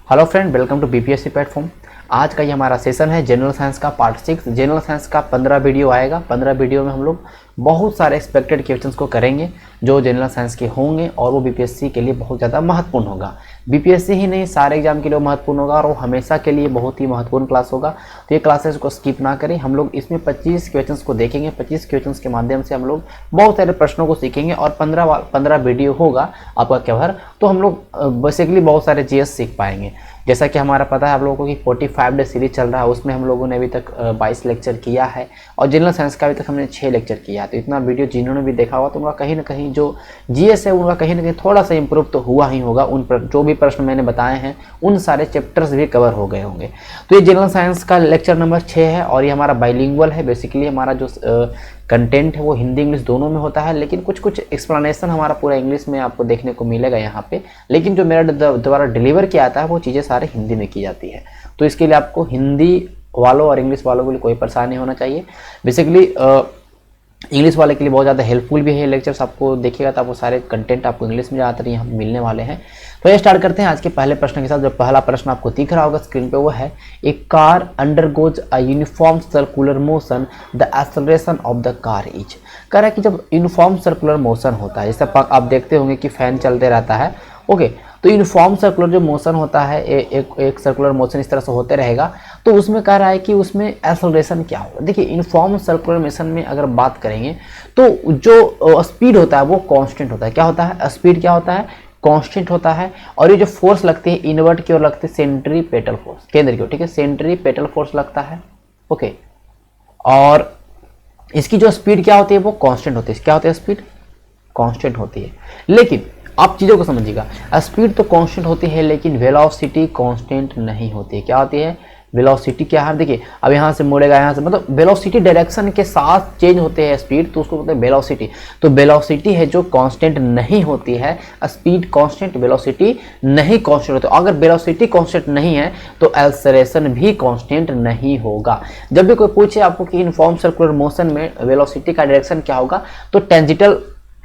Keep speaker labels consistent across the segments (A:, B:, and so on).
A: Hello friend, welcome to BPSC platform. आज का ये हमारा सेशन है जनरल साइंस का पार्ट 6। जनरल साइंस का 15 वीडियो आएगा। 15 वीडियो में हम लोग बहुत सारे एक्सपेक्टेड क्वेश्चंस को करेंगे जो जनरल साइंस के होंगे और वो बीपीएससी के लिए बहुत ज़्यादा महत्वपूर्ण होगा। बीपीएससी ही नहीं, सारे एग्जाम के लिए महत्वपूर्ण होगा और वो हमेशा के लिए बहुत ही महत्वपूर्ण क्लास होगा। तो ये क्लासेस को स्किप ना करें। हम लोग इसमें 25 क्वेश्चंस को देखेंगे। 25 क्वेश्चंस के माध्यम से हम लोग बहुत सारे प्रश्नों को सीखेंगे और 15 वीडियो होगा आपका कवर। तो हम लोग बेसिकली बहुत सारे जीएस सीख पाएंगे। जैसा कि हमारा पता है आप लोगों को कि 45 डे सीरीज चल रहा है, उसमें हम लोगों ने अभी तक 22 लेक्चर किया है और जनरल साइंस का अभी तक हमने 6 लेक्चर किया है। तो इतना वीडियो जिन्होंने भी देखा होगा तो उनका कहीं ना कहीं जो जीएस है उनका कहीं ना कहीं थोड़ा सा इंप्रूव तो हुआ ही होगा। उन पर जो भी प्रश्न मैंने बताए हैं उन सारे चैप्टर्स भी कवर हो गए होंगे। तो ये जनरल साइंस का लेक्चर नंबर 6 है और ये हमारा बाइलिंगुअल है। बेसिकली हमारा जो कंटेंट है वो हिंदी इंग्लिश दोनों में होता है, लेकिन कुछ कुछ एक्सप्लेनेशन हमारा पूरा इंग्लिश में आपको देखने को मिलेगा यहाँ पे। लेकिन जो मेरा द्वारा डिलीवर किया जाता है वो चीज़ें सारे हिंदी में की जाती है। तो इसके लिए आपको हिंदी वालों और इंग्लिश वालों के लिए कोई परेशानी होना चाहिए। बेसिकली इंग्लिश वाले के लिए बहुत ज़्यादा हेल्पफुल भी है लेक्चर्स। आपको देखिएगा तो आपको सारे कंटेंट आपको इंग्लिश में ज़्यादातर यहाँ पे मिलने वाले हैं। तो ये स्टार्ट करते हैं आज के पहले प्रश्न के साथ। जो पहला प्रश्न आपको दिख रहा होगा स्क्रीन पे वो है, a car undergoes a uniform circular motion, the acceleration of the car is. कह रहा है कि जब यूनिफॉर्म सर्कुलर मोशन होता है, जैसे आप देखते होंगे कि फैन चलते रहता है, ओके, तो यूनिफॉर्म सर्कुलर जो मोशन होता है एक सर्कुलर मोशन इस तरह से होते रहेगा। तो उसमें कह रहा है कि उसमें एक्सेलरेशन क्या होगा। देखिए यूनिफॉर्म सर्कुलर मोशन में अगर बात करेंगे तो जो स्पीड होता है वो कांस्टेंट होता है। क्या होता है? स्पीड क्या होता है? कांस्टेंट होता है। और ये जो फोर्स लगती है इनवर्ट की ओर लगती है सेंट्रीपेटल फोर्स, केंद्र की ओर, ठीक है, सेंट्रीपेटल फोर्स लगता है, ओके। और इसकी जो स्पीड क्या होती है वो कांस्टेंट होती है। क्या होती है? स्पीड कांस्टेंट होती है। लेकिन आप चीज़ों को समझिएगा, स्पीड तो कांस्टेंट होती है लेकिन वेलोसिटी कांस्टेंट नहीं होती है। क्या होती है? वेलोसिटी क्या है? देखिए अब यहाँ से मुड़ेगा, यहाँ से, मतलब वेलोसिटी डायरेक्शन के साथ चेंज होते हैं स्पीड, तो उसको बोलते हैं वेलोसिटी। तो वेलोसिटी है जो कांस्टेंट नहीं होती है। स्पीड कांस्टेंट, वेलोसिटी नहीं कांस्टेंट होती। अगर वेलोसिटी कांस्टेंट नहीं है तो एक्सेलरेशन भी कांस्टेंट नहीं होगा। जब भी कोई पूछे आपको कि यूनिफॉर्म सर्कुलर मोशन में वेलोसिटी का डायरेक्शन क्या होगा तो टेंजिटल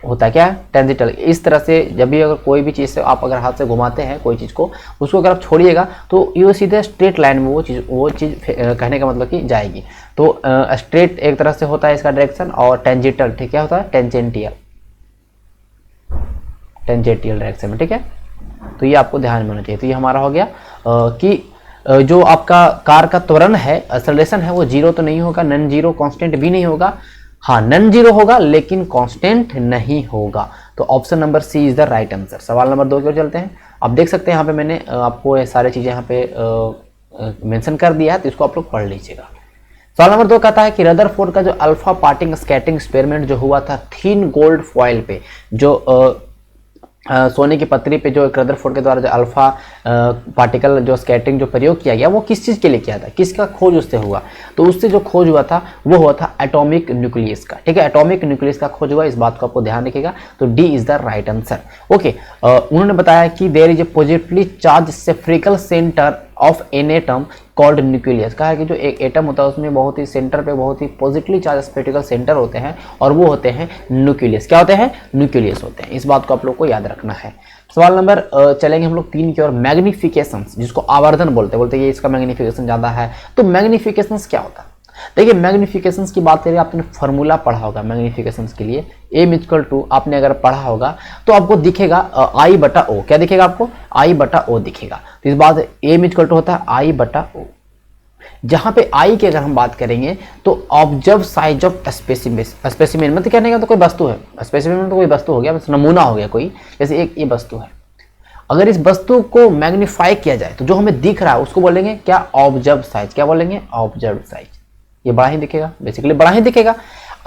A: होता है। क्या है? टेंजिटल। इस तरह से जब भी अगर कोई भी चीज़ से आप अगर हाथ से घुमाते हैं कोई चीज़ को, उसको अगर आप छोड़िएगा तो ये सीधे स्ट्रेट लाइन में वो चीज़ कहने का मतलब कि जाएगी। तो स्ट्रेट एक तरह से होता है इसका डायरेक्शन, और टेंजिटल, ठीक है, होता है टेंजेंटियल डायरेक्शन में, ठीक है। तो ये आपको ध्यान में होना चाहिए। तो ये हमारा हो गया कि जो आपका कार का त्वरण है, एक्सेलरेशन है, वो जीरो तो नहीं होगा, नॉन जीरो, कांस्टेंट भी नहीं होगा। हाँ, नॉन जीरो होगा लेकिन कांस्टेंट नहीं होगा। तो option number C is the right answer. सवाल नंबर 2 की ओर चलते हैं। आप देख सकते हैं यहाँ पे मैंने आपको ये सारी चीजें यहाँ पे मेंशन कर दिया है, तो इसको आप लोग पढ़ लीजिएगा। सवाल नंबर 2 कहता है कि रदरफोर्ड का जो अल्फा पार्टिंग स्कैटरिंग एक्सपेरिमेंट जो हुआ था थिन गोल्ड फॉइल पे, जो सोने की पत्तरी पे जो रदरफोर्ड के द्वारा जो अल्फा पार्टिकल जो स्कैटरिंग जो प्रयोग किया गया वो किस चीज़ के लिए किया था, किसका खोज उससे हुआ? तो उससे जो खोज हुआ था वो हुआ था एटॉमिक न्यूक्लियस का, ठीक है, एटॉमिक न्यूक्लियस का खोज हुआ। इस बात को आपको ध्यान रखिएगा। तो D is the right answer, okay. उन्होंने बताया कि there is a positively charged spherical centre of an atom called nucleus. कहा है कि जो एक एटम होता है उसमें बहुत ही सेंटर पे बहुत ही पॉजिटिवली चार्ज स्पेक्टिकल सेंटर होते हैं और वो होते हैं न्यूक्लियस। क्या होते हैं? न्यूक्लियस होते हैं। इस बात को आप लोग को याद रखना है। सवाल नंबर चलेंगे हम लोग 3 की ओर। मैग्निफिकेशन, जिसको आवर्धन बोलते हैं, ये इसका मैग्निफिकेशन ज़्यादा है। तो मैग्निफिकेशन क्या होता है? देखिए मैग्निफिकेशन की बात करें, आपने फॉर्मूला पढ़ा होगा मैग्निफिकेशन के लिए, एम इक्वल टू, आपने अगर पढ़ा होगा तो आपको दिखेगा आई बटा ओ। क्या दिखेगा आपको? आई बटा ओ दिखेगा। तो इस बात एम इक्वल टू होता है आई बटा ओ। जहां पे आई की अगर हम बात करेंगे तो ऑब्जर्व साइज ऑफ स्पेसिमेन, मतलब कहने का तो कोई वस्तु है, स्पेसिमेन तो कोई वस्तु हो गया, नमूना हो गया कोई, जैसे एक ये वस्तु है। अगर इस वस्तु को मैग्नीफाई किया जाए तो जो हमें दिख रहा है उसको बोलेंगे क्या? Observe size. क्या बोलेंगे? Observe size. ये बड़ा ही दिखेगा, बेसिकली बड़ा ही दिखेगा।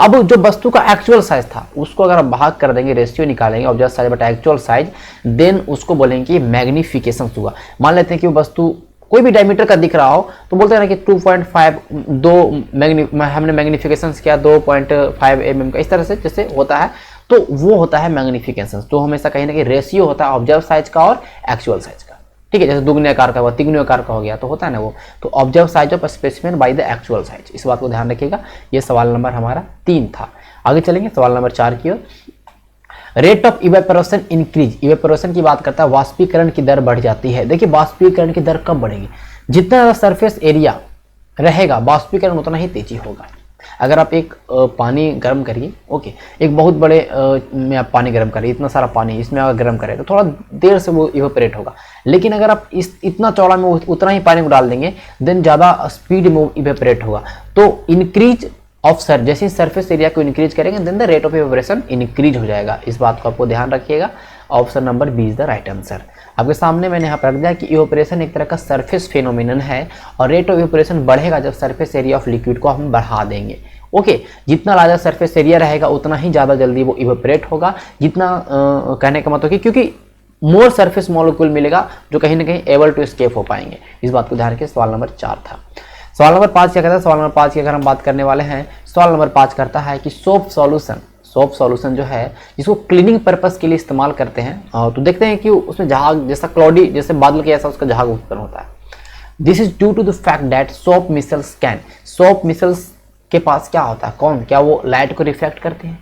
A: अब जो वस्तु का एक्चुअल साइज था उसको अगर आप भाग कर देंगे, रेशियो निकालेंगे ऑब्जर्व साइज बटा एक्चुअल साइज, देन उसको बोलेंगे कि मैग्निफिकेशन हुआ। मान लेते हैं कि वो वस्तु कोई भी डायमीटर का दिख रहा हो तो बोलते हैं ना कि 2.5 हमने मैग्निफिकेशन किया 2.5 mm का, इस तरह से जैसे होता है तो वो होता है मैग्निफिकेशन। तो हमेशा कहीं ना कहीं रेशियो होता है ऑब्जर्व साइज का और एक्चुअल साइज का, ठीक है। जैसे दुगने आकार का हुआ, तिगुने आकार का हो गया, तो होता है ना वो। तो observe size of specimen by the actual size, इस बात को ध्यान रखिएगा। ये सवाल नंबर हमारा 3 था। आगे चलेंगे सवाल नंबर 4 की ओर। Rate of evaporation increase, evaporation की बात करता है, वाष्पीकरण की दर बढ़ जाती है। देखिए वाष्पीकरण की दर कब बढ़ेगी, जितना सरफेस एरिया रहेगा वाष्पीकरण उतना ही तेजी होगा। अगर आप एक पानी गर्म करिए, ओके, एक बहुत बड़े में आप पानी गर्म करिए, इतना सारा पानी इसमें अगर गर्म करें तो थोड़ा देर से वो इवेपोरेट होगा। लेकिन अगर आप इतना चौड़ा में उतना ही पानी को डाल देंगे देन ज़्यादा स्पीड में इवेपोरेट होगा। तो इंक्रीज ऑफ सर, जैसे सरफेस एरिया को इंक्रीज करेंगे then the rate of evaporation increase हो जाएगा। इस बात को आपको ध्यान रखिएगा। Option number B is the right answer. आपके सामने मैंने यहाँ पर रख दिया कि इवेपोरेशन एक तरह का सरफेस फेनोमेनन है और रेट ऑफ इवेपोरेशन बढ़ेगा जब सरफेस एरिया ऑफ लिक्विड को हम बढ़ा देंगे। ओके, जितना larger सरफेस एरिया रहेगा उतना ही ज़्यादा जल्दी वो इवेपोरेट होगा। जितना कहने का मतलब क्योंकि मोर सरफेस मॉलिक्यूल मिलेगा जो कहीं ना कहीं एबल टू एस्केप हो पाएंगे। इस बात को ध्यान रखिए। सवाल नंबर 4 था। सवाल नंबर 5 क्या कहता है, सवाल नंबर 5 की अगर हम बात करने वाले हैं, सवाल नंबर 5 करता है कि सोप सॉल्यूशन जो है जिसको क्लीनिंग पर्पस के लिए इस्तेमाल करते हैं, तो देखते हैं कि उसमें जहाज जैसा क्लॉडी जैसे बादल के जैसा उसका जहाज उत्पन्न होता है। This is due to the fact that soap micelles के पास क्या होता है, क्या वो लाइट को रिफ्लेक्ट करते हैं,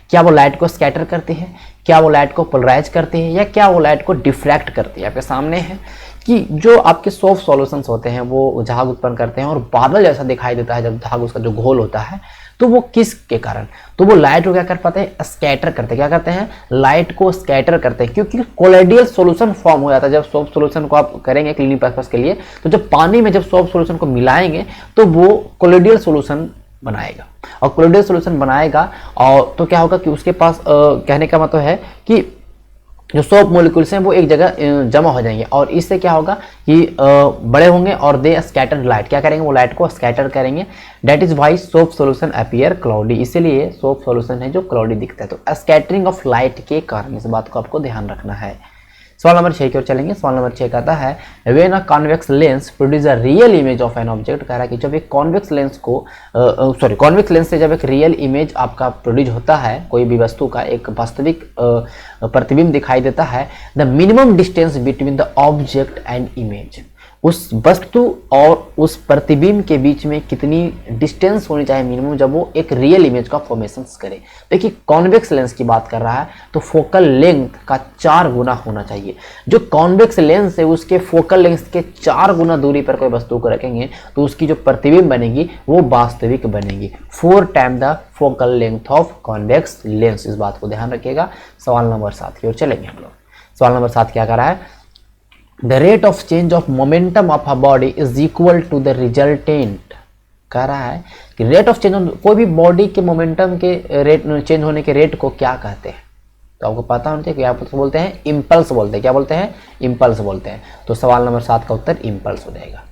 A: क्या वो लाइट को स्कैटर करते हैं, क्या वो लाइट को पोलराइज करते हैं, या क्या वो लाइट को डिफ्रैक्ट करते हैं। आपके सामने है कि जो आपके सॉफ्ट सॉल्यूशंस होते हैं वो झाग उत्पन्न करते हैं और बादल जैसा दिखाई देता है जब झाग उसका जो घोल होता है, तो वो किस के कारण, तो वो लाइट को क्या कर पाते हैं, स्कैटर करते हैं। क्या करते हैं, लाइट को स्कैटर करते हैं, क्योंकि कोलोइडल सॉल्यूशन फॉर्म हो जाता है। जब सॉफ्ट सॉल्यूशन को आप करेंगे क्लीनिंग पर्पस के लिए, तो जब पानी में जब सॉफ्ट सॉल्यूशन को मिलाएंगे तो वो कोलोइडल सॉल्यूशन बनाएगा, और कोलोइडल सॉल्यूशन बनाएगा और तो क्या होगा कि उसके पास कहने का मतलब है कि जो सोप मॉलिक्यूल्स हैं वो एक जगह जमा हो जाएंगे, और इससे क्या होगा कि बड़े होंगे और दे स्कैटर लाइट, क्या करेंगे, वो लाइट को स्कैटर करेंगे। That is why soap solution appear cloudy, इसीलिए सोप सॉल्यूशन है जो क्लाउडी दिखता है। तो स्कैटरिंग ऑफ लाइट के कारण, इस बात को आपको ध्यान रखना है। सवाल नंबर 6 की ओर चलेंगे। सवाल नंबर 6 कहता है when a convex lens produce a real image of an object, कह रहा है कि जब एक कॉन्वेक्स लेंस से जब एक रियल इमेज आपका प्रोड्यूस होता है, कोई भी वस्तु का एक वास्तविक प्रतिबिंब दिखाई देता है, the minimum distance between the object and image, उस वस्तु और उस प्रतिबिंब के बीच में कितनी डिस्टेंस होनी चाहिए मिनिमम, जब वो एक रियल इमेज का फॉर्मेशन करे। देखिए कॉन्वेक्स लेंस की बात कर रहा है तो फोकल लेंथ का 4 गुना होना चाहिए। जो कॉन्वेक्स लेंस है उसके फोकल लेंथ के 4 गुना दूरी पर कोई वस्तु को रखेंगे तो उसकी जो प्रतिबिंब बनेगी वो वास्तविक बनेगी। 4 time the focal length of convex lens. इस बात को ध्यान रखिएगा। सवाल नंबर 7 की ओर चलेंगे हम लोग। सवाल नंबर 7 क्या कर रहा है, the rate of change of momentum of a body is equal to the resultant, कह रहा है कि रेट ऑफ चेंज, कोई भी बॉडी के मोमेंटम के रेट चेंज होने के रेट को क्या कहते हैं, तो आपको पता होना चाहिए। क्या बोलते हैं, इम्पल्स बोलते हैं। क्या बोलते हैं, इम्पल्स बोलते हैं। तो सवाल नंबर 7 का उत्तर इम्पल्स हो जाएगा।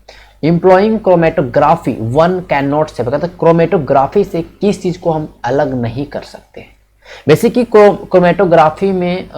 A: इम्प्लॉइंग क्रोमेटोग्राफी वन कैन नॉट से, कहते हैं क्रोमेटोग्राफी से किस चीज को हम अलग नहीं कर सकते। बेसिकली क्रोमेटोग्राफी में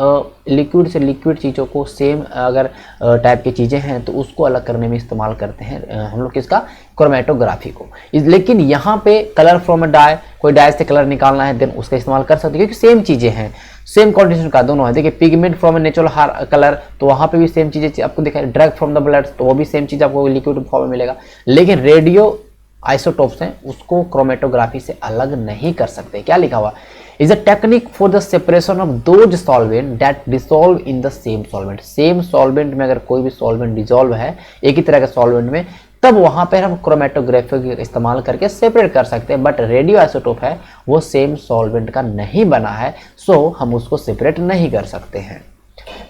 A: लिक्विड से लिक्विड चीज़ों को सेम अगर टाइप की चीज़ें हैं तो उसको अलग करने में इस्तेमाल करते हैं हम लोग किसका, क्रोमेटोग्राफी को। लेकिन यहाँ पे कलर फ्रॉम अ डाई, कोई डाई से कलर निकालना है देन उसका इस्तेमाल कर सकते हैं, क्योंकि सेम चीज़ें हैं, सेम कंडीशन का दोनों है। देखिए pigment from a natural colour, तो वहाँ पे भी सेम चीज़ें आपको दिखाई, ड्रग फ्रॉम द ब्लड, तो वो भी सेम चीज़ आपको लिक्विड फॉर्म में मिलेगा। लेकिन रेडियो आइसोटोप्स हैं उसको क्रोमेटोग्राफी से अलग नहीं कर सकते। क्या लिखा हुआ, is a technique for the separation of those solvent that dissolve in the same solvent। Same solvent में अगर कोई भी सॉल्वेंट डिजोल्व है एक ही तरह के सॉल्वेंट में, तब वहां पर हम क्रोमेटोग्राफी का इस्तेमाल करके सेपरेट कर सकते हैं। बट रेडियो आइसोटोप है वो सेम सॉल्वेंट का नहीं बना है, सो हम उसको सेपरेट नहीं कर सकते हैं।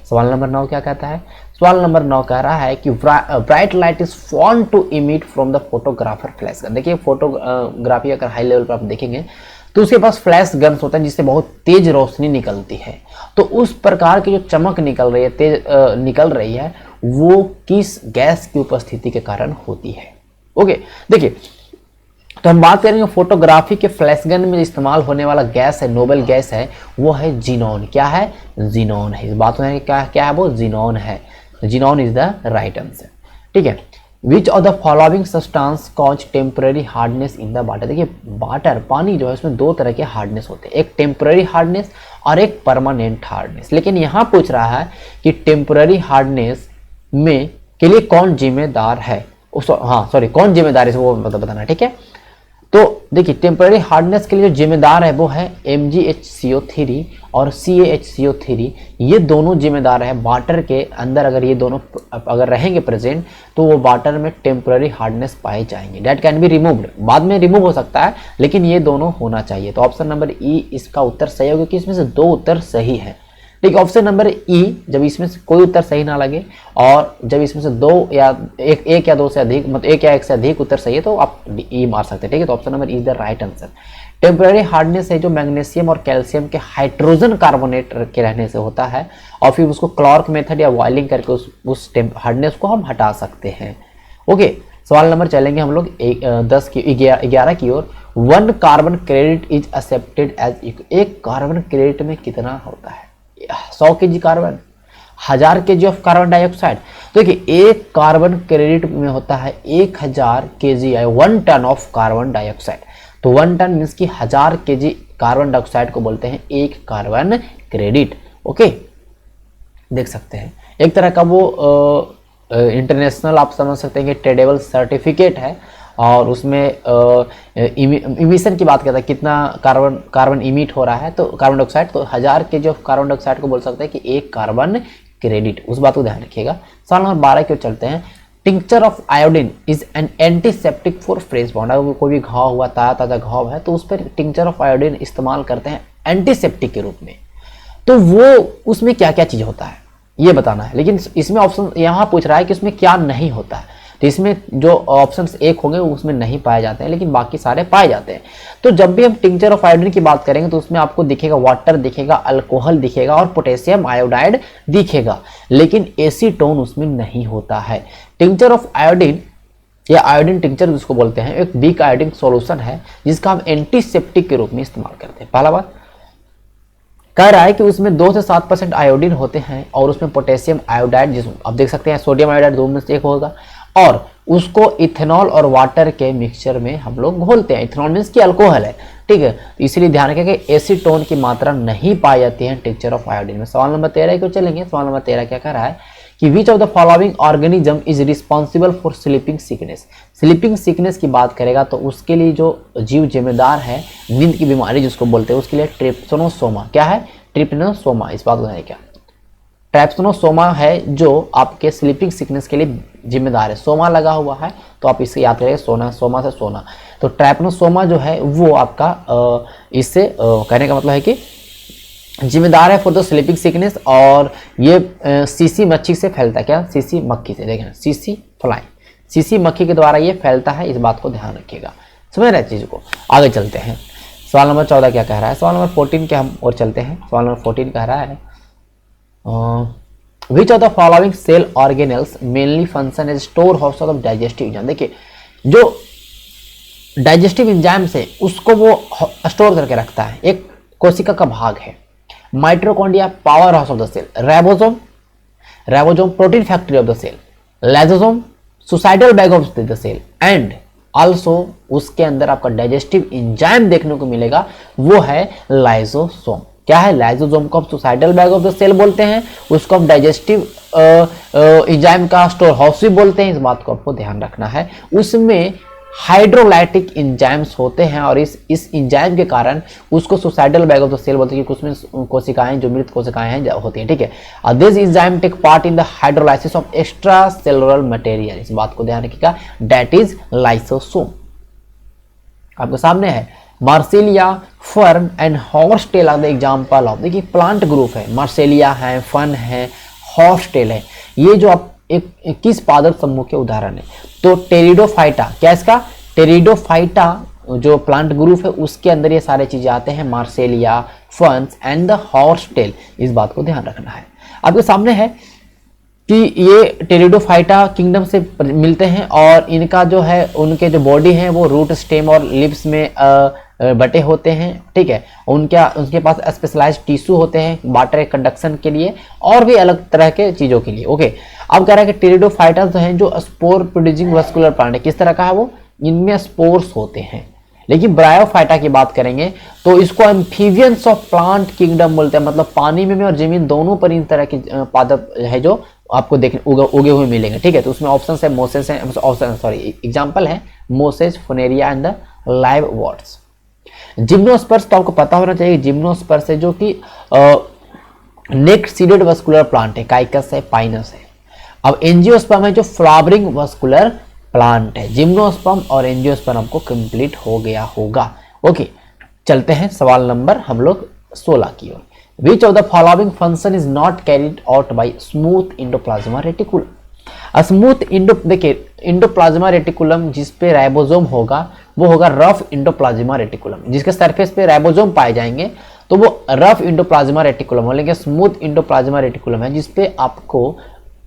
A: सवाल नंबर 9 क्या कहता है, सवाल नंबर 9 कह रहा है कि bright light is form to emit from the photographer flash gun. देखिए फोटोग्राफी अगर हाई लेवल पर आप देखेंगे तो उसके पास फ्लैश गन्स होता है जिससे बहुत तेज रोशनी निकलती है। तो उस प्रकार की जो चमक निकल रही है, तेज निकल रही है, वो किस गैस की उपस्थिति के कारण होती है। ओके, देखिए तो हम बात करेंगे फोटोग्राफी के फ्लैश गन में इस्तेमाल होने वाला गैस है, नोबल गैस है, वो है जीनॉन। क्या है, जीनॉन है। इस बात में क्या है, वो जीनॉन है। Xenon is the right answer. ठीक है। Which of the following substance cause temporary hardness in the water. देखिए वाटर, पानी जो है उसमें 2 तरह के हार्डनेस होते हैं, एक टेम्पररी हार्डनेस और एक परमानेंट हार्डनेस। लेकिन यहाँ पूछ रहा है कि टेम्पररी हार्डनेस में के लिए कौन जिम्मेदार है, कौन जिम्मेदार है वो बताना। ठीक है, तो देखिए टेम्पररी हार्डनेस के लिए जो जिम्मेदार है वो है MgHCO3 और CaHCO3, ये दोनों जिम्मेदार है वाटर के अंदर। अगर ये दोनों अगर रहेंगे प्रेजेंट तो वो वाटर में टेम्पररी हार्डनेस पाए जाएंगे। डेट कैन बी रिमूव्ड, बाद में रिमूव हो सकता है, लेकिन ये दोनों होना चाहिए। तो ऑप्शन नंबर ई इसका उत्तर सही होगा कि इसमें से 2 उत्तर सही है। ठीक है, ऑप्शन नंबर ई, जब इसमें से कोई उत्तर सही ना लगे और जब इसमें से 2 या एक या 2 से अधिक, मतलब 1 या 1 से अधिक उत्तर सही है तो आप ई मार सकते हैं। ठीक है, तो option number E is the right answer. Temporary hardness है जो मैग्नीशियम और कैल्शियम के हाइड्रोजन कार्बोनेट के रहने से होता है, और फिर उसको क्लॉर्क मेथड या बॉइलिंग करके उस हार्डनेस को हम हटा सकते हैं। ओके, सवाल नंबर चलेंगे हम लोग 11 की ओर। 1 carbon credit is accepted as, एक कार्बन क्रेडिट में कितना होता है? 100 kg carbon, 1000 kg of carbon dioxide. तो देखिए एक कार्बन क्रेडिट में होता है 1000 kg या 1 टन ऑफ कार्बन डाइऑक्साइड। तो 1 टन मीन्स कि 1000 kg कार्बन डाइऑक्साइड को बोलते हैं एक कार्बन क्रेडिट। ओके, देख सकते हैं एक तरह का वो इंटरनेशनल आप समझ सकते हैं कि ट्रेडेबल सर्टिफिकेट है, और उसमें इमिशन की बात करता है कितना कार्बन इमिट हो रहा है, तो कार्बन डाइऑक्साइड, तो 1000 kg ऑफ कार्बन डाइऑक्साइड को बोल सकते हैं कि एक कार्बन क्रेडिट। उस बात को ध्यान रखिएगा। सवाल नंबर 12 की ओर चलते हैं। Tincture of iodine is an antiseptic for fresh bound. अगर कोई भी घाव हुआ, ताज़ा घाव है, तो उस पर टिंक्चर ऑफ आयोडीन इस्तेमाल करते हैं एंटीसेप्टिक के रूप में। तो वो उसमें क्या क्या चीज़ होता है ये बताना है, लेकिन इसमें ऑप्शन यहाँ पूछ रहा है कि उसमें क्या नहीं होता है। तो इसमें जो ऑप्शंस 1 होंगे उसमें नहीं पाए जाते हैं, लेकिन बाकी सारे पाए जाते हैं। तो जब भी हम टिंक्चर ऑफ आयोडीन की बात करेंगे तो उसमें आपको दिखेगा वाटर दिखेगा, अल्कोहल दिखेगा और पोटेशियम आयोडाइड दिखेगा, लेकिन एसीटोन उसमें नहीं होता है। टिंक्चर ऑफ आयोडीन या आयोडीन टिंक्चर जिसको बोलते हैं एक वीक आयोडीन सॉल्यूशन है जिसका हम एंटीसेप्टिक के रूप में इस्तेमाल करते हैं। पहला बात कह रहा है कि उसमें 2 से 7% आयोडीन होते हैं और उसमें पोटेशियम आयोडाइड, जिसको आप देख सकते हैं सोडियम आयोडाइड 2 में से 1 होगा, और उसको इथेनॉल और वाटर के मिक्सचर में हम लोग घोलते हैं। इथेनॉल मीन्स की अल्कोहल है। ठीक है, तो इसलिए ध्यान रखें कि एसीटोन की मात्रा नहीं पाई जाती है टिंक्चर ऑफ आयोडीन में। सवाल नंबर 13 को चलेंगे। सवाल नंबर 13 क्या कह रहा है कि विच of the following organism is responsible for sleeping sickness. Sleeping sickness की बात करेगा तो उसके लिए जो जीव जिम्मेदार है नींद की बीमारी जिसको बोलते हैं, उसके लिए ट्रिप्सोनोसोमा। क्या है? ट्रिप्सोनोसोमा। इस बात को है क्या? ट्राइप्सोनोसोमा है जो आपके स्लीपिंग सिकनेस के लिए जिम्मेदार है। सोमा लगा हुआ है तो आप इसे याद करेंगे, सोना, सोमा से सोना। तो ट्राइप्सोनोसोमा जो है वो आपका इससे कहने का मतलब है कि जिम्मेदार है फॉर द स्लीपिंग सिकनेस, और ये सीसी मक्खी से फैलता है। क्या? सीसी मक्खी से। देखें, सीसी फ्लाई, सीसी मक्खी के द्वारा ये फैलता है। इस बात को ध्यान रखिएगा, समझ रहे चीज़ को। आगे चलते हैं। सवाल नंबर 14 क्या कह रहा है? सवाल नंबर 14 के हम और चलते हैं। सवाल नंबर 14 कह रहा है which of the following cell organelles mainly function as store house of digestive enzyme. देखिए जो डाइजेस्टिव एंजाइम है उसको वो स्टोर करके रखता है, एक कोशिका का भाग है। Mitochondria power house of the cell, ribosome protein factory of the cell, lysosome suicidal bag of the cell, and also उसके अंदर आपका डाइजेस्टिव एंजाइम देखने को मिलेगा, वो है लाइसोसोम। क्या है? लाइसोसोम को हम suicidal bag of the cell बोलते हैं, उसको हम डाइजेस्टिव एंजाइम का स्टोर हाउस भी बोलते हैं। इस बात को आपको ध्यान रखना है। उसमें हाइड्रोलाइटिक एंजाइम्स होते हैं और इस एंजाइम के कारण उसको suicidal bag of the cell बोलते हैं, क्योंकि उसमें कोशिकाएं जो मृत कोशिकाएं हैं होती हैं। ठीक है, this enzyme take part in the hydrolysis of extra cellular material. इस बात को ध्यान रखिएगा, दैट इज लाइसोसोम। आपके सामने है marsilea, fern and horsetail are the example of. देखिए प्लांट ग्रुप है, मार्सेलिया है, फर्न है, हॉर्सटेल है, ये जो आप एक किस पादप समूह के उदाहरण है। तो टेरिडोफाइटा, क्या इसका? टेरिडोफाइटा जो प्लांट ग्रुप है उसके अंदर ये सारे चीजें आते हैं, मार्सेलिया, फर्न्स एंड द हॉर्सटेल। इस बात को ध्यान रखना है। आपके सामने है कि ये टेरिडोफाइटा किंगडम से मिलते हैं और इनका जो है उनके जो बॉडी है वो रूट, स्टेम और लिप्स में बटे होते हैं। ठीक है, उनके पास स्पेशलाइज्ड टिश्यू होते हैं वाटर कंडक्शन के लिए और भी अलग तरह के चीज़ों के लिए। ओके, अब कह रहा है कि टेरिडोफाइटा जो है जो स्पोर प्रोड्यूसिंग वस्कुलर प्लांट है। किस तरह का है वो? इनमें स्पोर्स होते हैं। लेकिन ब्रायोफाइटा की बात करेंगे तो इसको एम्फीबियंस ऑफ प्लांट किंगडम बोलते हैं, मतलब पानी में और जमीन दोनों पर इन तरह के पादप है जो आपको देखने उगे हुए मिलेंगे। ठीक है, तो उसमें ऑप्शन है मोसेस है, ऑप्शन सॉरी एग्जांपल है mosses, funaria and the liverworts. Gymnosperms तो आपको पता होना चाहिए, जिम्नोस्पर्स है जो कि नेक सीडेड वस्कुलर प्लांट है, काइकस है, पाइनस है। अब एंजियोस्पर्म है जो फ्लावरिंग वस्कुलर प्लांट है। जिम्नोस्पर्म और एंजियोस्पर्म आपको कंप्लीट हो गया होगा। ओके, चलते हैं सवाल नंबर हम लोग 16 की ओर। Which of the following function is not carried out by smooth endoplasmic reticulum. Smooth देखिए एंडोप्लाज्मा रेटिकुलम जिस पे राइबोसोम होगा वो होगा रफ एंडोप्लाज्मा रेटिकुलम। जिसके सरफेस पे राइबोसोम पाए जाएंगे तो वो रफ एंडोप्लाज्मा रेटिकुलम हो, लेकिन स्मूथ एंडोप्लाज्मा रेटिकुलम है जिसपे आपको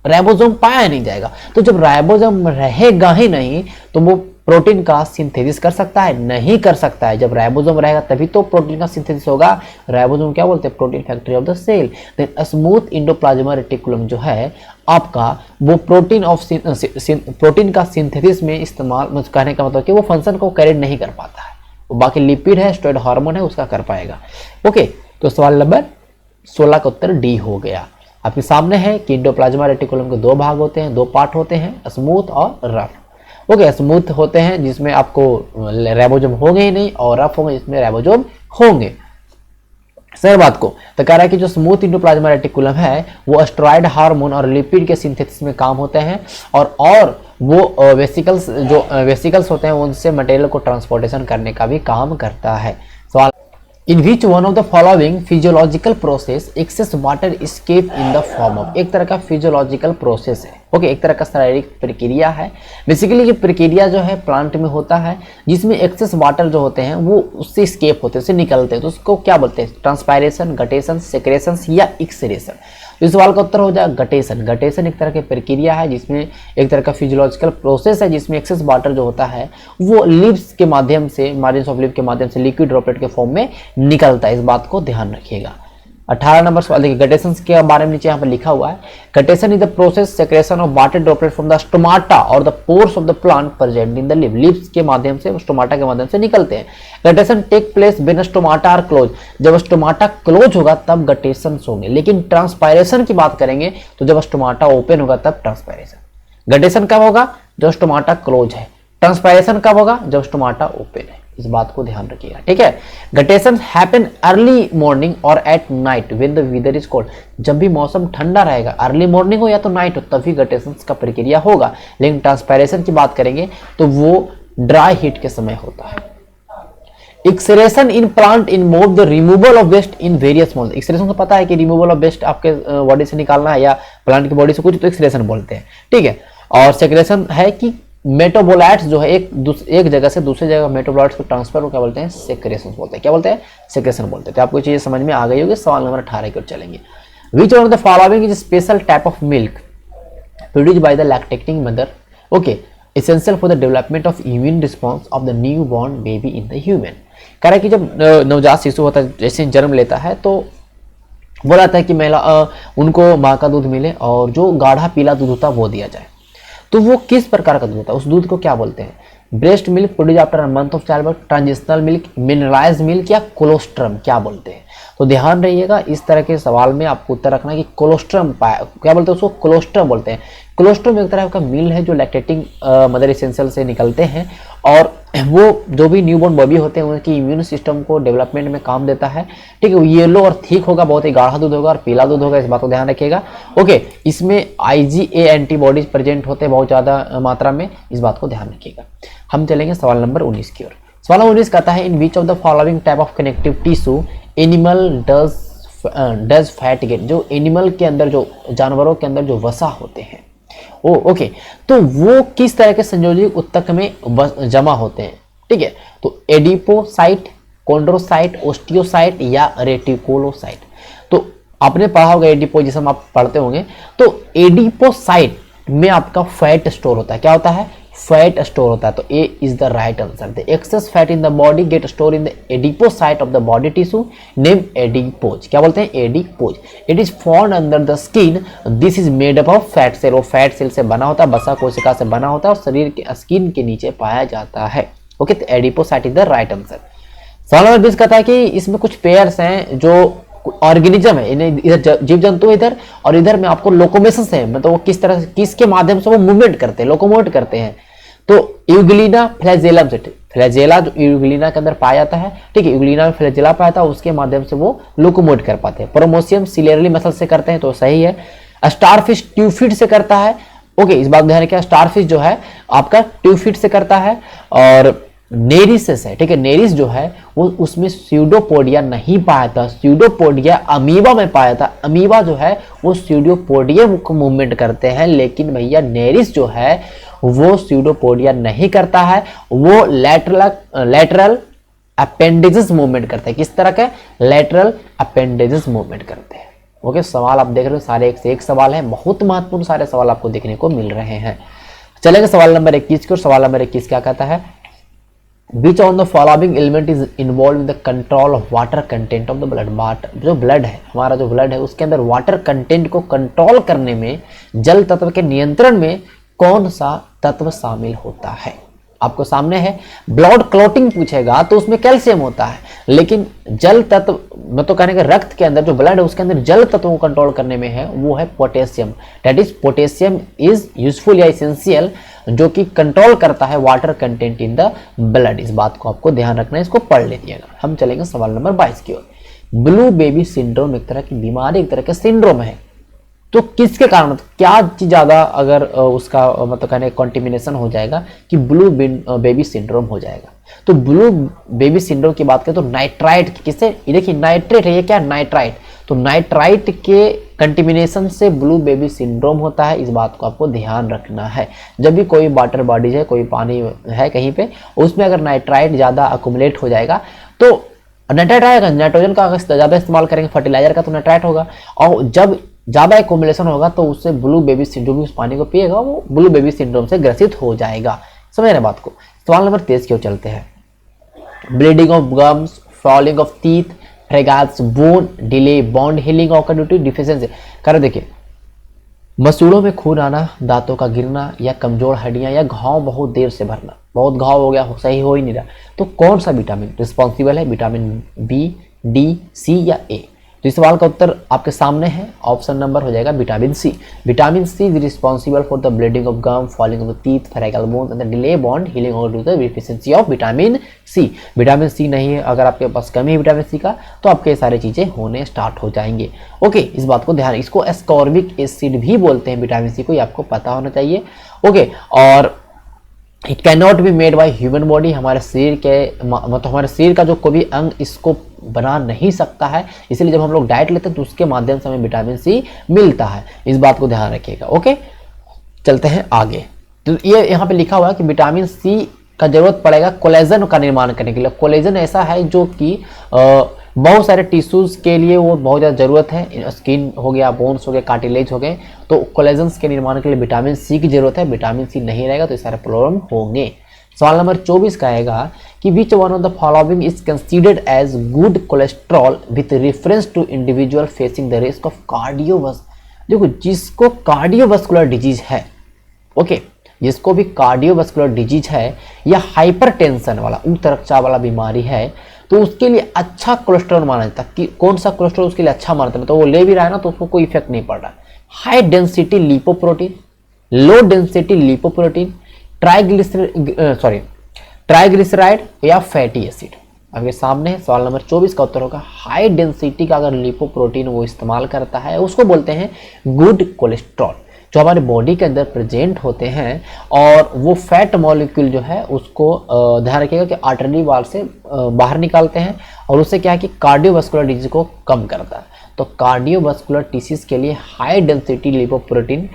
A: राइबोसोम पाया नहीं जाएगा। तो जब राइबोसोम रहेगा ही नहीं तो वो प्रोटीन का सिंथेसिस कर सकता है? नहीं कर सकता है। जब राइबोसोम रहेगा तभी तो प्रोटीन का सिंथेसिस होगा। राइबोसोम क्या बोलते हैं? Protein factory of the cell. Then smooth endoplasmic reticulum जो है आपका वो प्रोटीन का सिंथेसिस में इस्तेमाल, कहने का मतलब कि वो फंक्शन को कैरी नहीं कर पाता है। वो बाकी लिपिड है, स्टेरॉइड हार्मोन है, उसका कर पाएगा। ओके, तो सवाल नंबर 16 का उत्तर डी हो गया। आपके सामने है कि एंडोप्लाज्मा रेटिकुलम के दो भाग होते हैं, दो पार्ट होते हैं, स्मूथ और रफ। ओके, स्मूथ होते हैं जिसमें आपको राइबोसोम होंगे ही नहीं, और रफ होंगे जिसमें राइबोसोम होंगे। सर बात को तो कह रहा है कि जो स्मूथ एंडोप्लाज्मा रेटिकुलम है वो स्टेरॉइड हार्मोन और लिपिड के सिंथेसिस में काम होते हैं, और वो वेसिकल्स होते हैं उनसे मटेरियल को ट्रांसपोर्टेशन करने का भी काम करता है। सवाल, in which one of the following physiological process excess water escape in the form of. एक तरह का फिजियोलॉजिकल प्रोसेस है। ओके, एक तरह का शारीरिक प्रक्रिया है। बेसिकली ये प्रक्रिया जो है प्लांट में होता है जिसमें एक्सेस वाटर जो होते हैं वो उससे एस्केप होते हैं, उससे निकलते हैं। तो उसको क्या बोलते हैं? ट्रांसपायरेशन, गटेशन, सेक्रेशन या एक्सरेशन। इस सवाल का उत्तर हो जाएगा गटेशन। गटेशन एक तरह की प्रक्रिया है जिसमें एक तरह का फिजियोलॉजिकल प्रोसेस है जिसमें एक्सेस वाटर जो होता है वो लीव्स के माध्यम से, मार्जिन्स ऑफ लीव के माध्यम से लिक्विड ड्रॉपलेट के फॉर्म में निकलता है। इस बात को ध्यान रखिएगा। 18 नंबर सवाल देखिए, गटेशन के बारे में नीचे यहाँ पर लिखा हुआ है। Guttation is the process secretion of water droplet from the stomata और the pores of the plant present in the leave. Leaves के माध्यम से, स्टोमाटा के माध्यम से निकलते हैं। Guttation take place when stomata are close. जब स्टोमाटा क्लोज होगा तब गटेशन होंगे। लेकिन ट्रांसपायरेशन की बात करेंगे तो जब स्टोमाटा ओपन होगा तब ट्रांसपायरेशन। गटेशन कब होगा? जब स्टोमाटा क्लोज है। ट्रांसपायरेशन कब होगा? जब स्टोमाटा ओपन है। इस बात को ध्यान रखिएगा, ठीक है। गटेशन हैपन अर्ली मॉर्निंग और at night when the weather is cold. जब भी मौसम ठंडा रहेगा, अर्ली मॉर्निंग हो या तो नाइट हो, तभी गटेशन का प्रक्रिया होगा। लेकिन ट्रांसपायरेशन की बात करेंगे तो वो ड्राई हीट के समय होता है। Excretion in plant involve the removal of waste in various modes. Excretion को पता है कि रिमूवल ऑफ वेस्ट आपके बॉडी से निकालना है या प्लांट की बॉडी से कुछ, तो एक्सरेशन बोलते हैं, ठीक है। और सेक्रेशन है कि मेटाबोलाइट्स जो है एक जगह से दूसरी जगह मेटाबोलाइट्स को ट्रांसफर को क्या बोलते हैं? सेक्रेशन बोलते हैं। क्या बोलते हैं? सेक्रेशन बोलते हैं। तो आपको चीजें समझ में आ गई होगी। सवाल नंबर 18 की ओर चलेंगे। विच one of the following is special type of milk produced by the lactating mother. Okay, essential for the development of immune response of the new born baby in the human. कह रहा है कि जब नवजात शिशु होता है, जैसे जन्म लेता है, तो बोला जाता है कि महिला उनको माँ का दूध मिले और जो गाढ़ा पीला दूध होता है वो दिया जाए। तो वो किस प्रकार का दूध होता है? उस दूध को क्या बोलते हैं? Breast milk produce after month of child birth, transitional milk, mineralized milk या कोलोस्ट्रम क्या बोलते हैं? तो ध्यान रहिएगा, इस तरह के सवाल में आपको उत्तर रखना है कि कोलोस्ट्रम क्या बोलते हैं? उसको कोलोस्ट्रम बोलते हैं। कोलोस्ट्रम एक तरह का मिल है जो लैक्टेटिंग मदर एसेंशियल से निकलते हैं, और वो जो भी न्यूबॉर्न बेबी होते हैं उनकी इम्यून सिस्टम को डेवलपमेंट में काम देता है, ठीक है। येलो और थिक होगा, बहुत ही गाढ़ा दूध होगा और पीला दूध होगा, इस बात को ध्यान रखिएगा। ओके, इसमें IgA एंटीबॉडीज प्रेजेंट होते हैं बहुत ज़्यादा मात्रा में, इस बात को ध्यान रखिएगा। हम चलेंगे सवाल नंबर 19 की ओर। सवाल 19 कहता है, in which of the following type of connective tissue animal does fat gain. जो एनिमल के अंदर, जो जानवरों के अंदर जो वसा होते हैं, ओके, तो वो किस तरह के संयोजी ऊतक में जमा होते हैं, ठीक है। तो एडिपोसाइट, कॉन्ड्रोसाइट, ओस्टियोसाइट या रेटिकुलोसाइट। तो आपने पढ़ा होगा एडिपो, जिसे आप पढ़ते होंगे। तो एडिपोसाइट में आपका फैट स्टोर होता है। क्या होता है? फैट स्टोर होता है। तो A is the right answer. The excess fat in the body get store in the adipocyte of the body tissue name adipose. क्या बोलते हैं? Adipose. It is found under the skin. This is made up of fat cell. वो fat cell से बना होता है, वसा कोशिका से बना होता है और शरीर के स्किन के नीचे पाया जाता है। ओके, तो adipocyte is the right answer. सवाल नंबर 20 कहता है कि इसमें कुछ पेयर्स हैं जो ऑर्गेनिज्म है, इन्हें इधर जीव जंतु इधर और इधर में आपको लोकोमेशन है, मतलब वो किस तरह, किसके माध्यम से वो मूवमेंट करते हैं, लोकोमोट करते हैं। तो यूग्लिना फ्लैजेलम से, फ्लैजेला जो यूग्लिना के अंदर पाया जाता है, ठीक है, यूग्लिना में फ्लैजेला पाया था, उसके माध्यम से वो लोकोमोट कर पाते हैं। प्रोमोशियम सिलेरली मसल से करते हैं, तो सही है। स्टारफिश ट्यूफिड से करता है, ओके, इस बात ध्यान रखिए, स्टारफिश जो है आपका ट्यूफिड से करता है। और नेरिस है, ठीक है, नेरिस जो है वो उसमें स्यूडोपोडिया नहीं पाया था, स्यूडोपोडिया अमीबा में पाया था। अमीबा जो है वो स्यूडोपोडियम को मूवमेंट करते हैं, लेकिन भैया नेरिस जो है वो स्यूडोपोडिया नहीं करता है, वो लेटरल अपेंडेजेस मूवमेंट करते हैं। किस तरह के? लेटरल अपेंडेजेस मूवमेंट करते हैं। ओके, सवाल आप देख रहे हो, सारे एक से एक सवाल है, बहुत महत्वपूर्ण सारे सवाल आपको देखने को मिल रहे हैं। चलेगा सवाल नंबर 21 की। और सवाल नंबर 21 क्या कहता है? Which on the following element is involved in the control of water content of the blood? जो ब्लड है, हमारा जो ब्लड है उसके अंदर वाटर कंटेंट को कंट्रोल करने में, जल तत्व के नियंत्रण में कौन सा तत्व शामिल होता है? आपको सामने है, ब्लड क्लॉटिंग पूछेगा तो उसमें कैल्शियम होता है, लेकिन जल तत्व, मैं तो कहने का रक्त के अंदर जो ब्लड है उसके अंदर जल तत्वों को कंट्रोल करने में है, वो है potassium. That is potassium is useful या इसेंशियल, जो कि कंट्रोल करता है water content in the blood. इस बात को आपको ध्यान रखना है, इसको पढ़ लीजिएगा। हम चलेंगे सवाल नंबर 22 की ओर। ब्लू बेबी सिंड्रोम एक तरह की बीमारी, एक तरह का सिंड्रोम है, तो किसके कारण, क्या चीज ज्यादा अगर उसका मतलब कहने कॉन्टिमिनेशन हो जाएगा कि ब्लू बेबी सिंड्रोम हो जाएगा। तो ब्लू बेबी सिंड्रोम की बात करें तो नाइट्राइट, किससे? ये देखिए नाइट्रेट है, ये क्या? नाइट्राइट। तो नाइट्राइट के कंटिमिनेशन से ब्लू बेबी सिंड्रोम होता है, इस बात को आपको ध्यान रखना है। जब भी कोई वाटर बॉडीज है, कोई पानी है कहीं पे, उसमें अगर नाइट्राइट ज्यादा अकुमुलेट हो जाएगा तो नाइट्राइट आएगा। नाइट्रोजन का अगर ज्यादा इस्तेमाल करेंगे फर्टिलाइजर का तो नाइट्राइट होगा, और जब ज्यादा एक्युमुलेशन होगा तो उससे ब्लू बेबी सिंड्रोम, उस पानी को पिएगा वो ब्लू बेबी सिंड्रोम से ग्रसित हो जाएगा। समझ रहे बात को? सवाल नंबर 23 की ओर चलते हैं। Bleeding of gums, falling of teeth, fragments, bone delay, bond healing of due to deficiency. कर देखिए, मसूड़ों में खून आना, दांतों का गिरना, या कमजोर हड्डियां, या घाव बहुत देर से भरना, बहुत घाव हो गया, सही हो ही नहीं रहा, तो कौन सा विटामिन रिस्पॉन्सिबल है? विटामिन बी, डी, सी या ए? तो इस सवाल का उत्तर आपके सामने है, ऑप्शन नंबर हो जाएगा vitamin C. Vitamin C is responsible for the bleeding of gum, falling of teeth, fragile bones and the delay bond healing of due to the deficiency of vitamin C. Vitamin C नहीं है, अगर आपके पास कमी है vitamin C का, तो आपके सारी चीजें होने स्टार्ट हो जाएंगे। ओके, इस बात को ध्यान, इसको एस्कॉर्बिक एसिड भी बोलते हैं विटामिन सी को, ये आपको पता होना चाहिए। ओके, और it can not be made by human body, हमारे शरीर के मतलब हमारे शरीर का जो कोई भी अंग इसको बना नहीं सकता है, इसलिए जब हम लोग डाइट लेते हैं तो उसके माध्यम से हमें विटामिन सी मिलता है, इस बात को ध्यान रखिएगा। ओके, चलते हैं आगे। तो ये यहाँ पे लिखा हुआ है कि विटामिन सी का जरूरत पड़ेगा कोलेजन का निर्माण करने के लिए। कोलेजन ऐसा है जो कि बहुत सारे टिश्यूज के लिए वो बहुत ज़्यादा जरूरत है, स्किन हो गया, बोन्स हो गए, कार्टिलेज हो गए, तो कोलेजन के निर्माण के लिए विटामिन सी की जरूरत है। विटामिन सी नहीं रहेगा तो ये सारे प्रॉब्लम होंगे। सवाल नंबर 24 का आएगा कि which one of the following is considered as good cholesterol with reference to individual facing the risk of cardiovascular. देखो, जिसको कार्डियोवास्कुलर डिजीज है, ओके, जिसको भी कार्डियोवास्कुलर डिजीज है या हाइपरटेंशन वाला, उच्च रक्तचाप वाला बीमारी है, तो उसके लिए अच्छा कोलेस्ट्रॉल माना जाता है। कि कौन सा कोलेस्ट्रॉल उसके लिए अच्छा मानता है, तो वो ले भी रहा है ना तो उसको कोई इफेक्ट नहीं पड़ रहा है। High density lipoprotein, low density lipoprotein, triglyceride या फैटी एसिड। आपके सामने सवाल नंबर 24 का उत्तर होगा हाई डेंसिटी का अगर लिपोप्रोटीन वो इस्तेमाल करता है, उसको बोलते हैं गुड कोलेस्ट्रॉल, जो हमारे बॉडी के अंदर प्रेजेंट होते हैं, और वो फैट मॉलिक्यूल जो है उसको ध्यान रखिएगा कि आर्टरी वाल से बाहर निकालते हैं, और उससे क्या है कि कार्डियोवास्कुलर डिजीज को कम करता है। तो कार्डियोवास्कुलर डिसीज के लिए हाई डेंसिटी लिपोप्रोटीन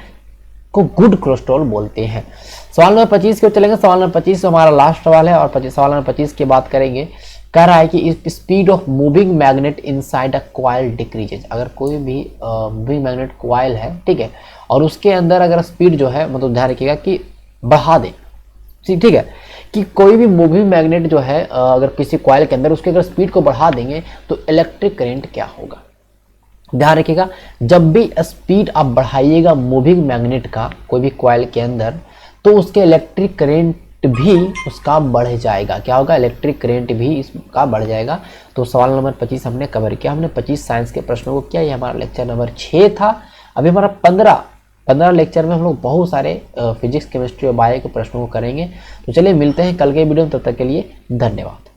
A: को गुड कोलेस्ट्रॉल बोलते हैं। सवाल नंबर 25 की ओर चलेंगे। सवाल नंबर 25 हमारा लास्ट सवाल है, और सवाल नंबर 25 की बात करेंगे। कह रहा है कि speed of moving magnet inside a coil decreases. अगर कोई भी मूविंग मैग्नेट कॉइल है, ठीक है, और उसके अंदर अगर स्पीड जो है, मतलब ध्यान रखिएगा कि बढ़ा दे, ठीक है, कि कोई भी मूविंग मैग्नेट जो है अगर किसी कॉइल के अंदर उसके अगर स्पीड को बढ़ा देंगे तो इलेक्ट्रिक करंट क्या होगा। ध्यान रखिएगा, जब भी स्पीड आप बढ़ाइएगा मूविंग मैग्नेट का कोई भी कॉइल के अंदर, तो उसके इलेक्ट्रिक करंट भी उसका बढ़ जाएगा। क्या होगा? इलेक्ट्रिक करंट भी इसका बढ़ जाएगा। तो सवाल नंबर 25 हमने कवर किया। हमने 25 साइंस के प्रश्नों को किया। ये हमारा लेक्चर नंबर 6 था। अभी हमारा 15 15 लेक्चर में हम लोग बहुत सारे फिजिक्स केमिस्ट्री और बायो के प्रश्नों को करेंगे। तो चलिए मिलते हैं कल के वीडियो में, तब तक के लिए धन्यवाद।